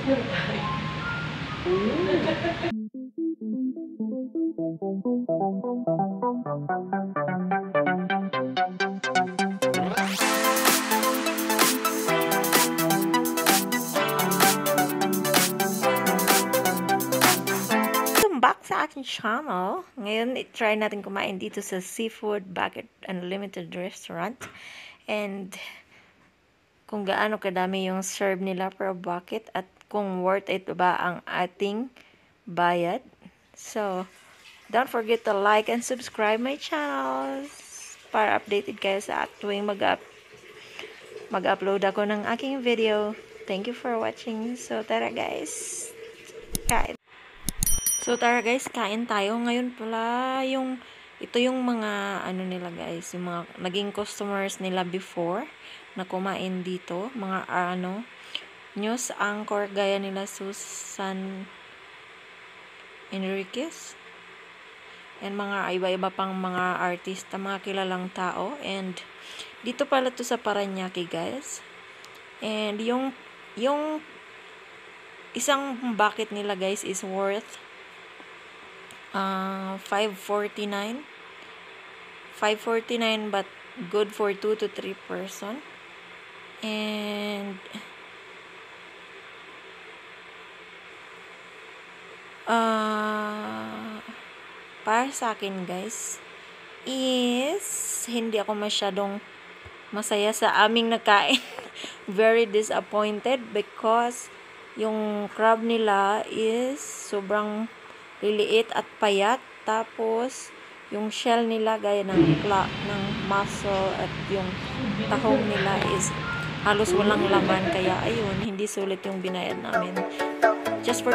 Back sa aking channel. Ngayon, try natin kumain dito sa Seafood Bucket Unlimited Restaurant. And kung gaano kadami yung serve nila per bucket at kung worth it ba ang ating bayad. So, don't forget to like and subscribe my channel para updated kayo sa tuwing mag-upload ako ng aking video. Thank you for watching. So, tara guys. Kain. So, tara guys, kain tayo. Ngayon pala, ito yung mga, nila guys, yung mga naging customers nila before na kumain dito. Mga, news anchor, gaya nila Susan Enriquez. And mga iba-iba pang mga artista, mga kilalang tao. And, dito pala to sa Parañaque, guys. And, yung isang bucket nila, guys, is worth $5.49 but good for 2 to 3 person. And para sa akin guys is hindi ako masyadong masaya sa aming nakain. Very disappointed because yung crab nila is sobrang liliit at payat. Tapos, yung shell nila gaya ng mussel at yung tahong nila is halos walang laman. Kaya, ayun, hindi sulit yung binayad namin. Just for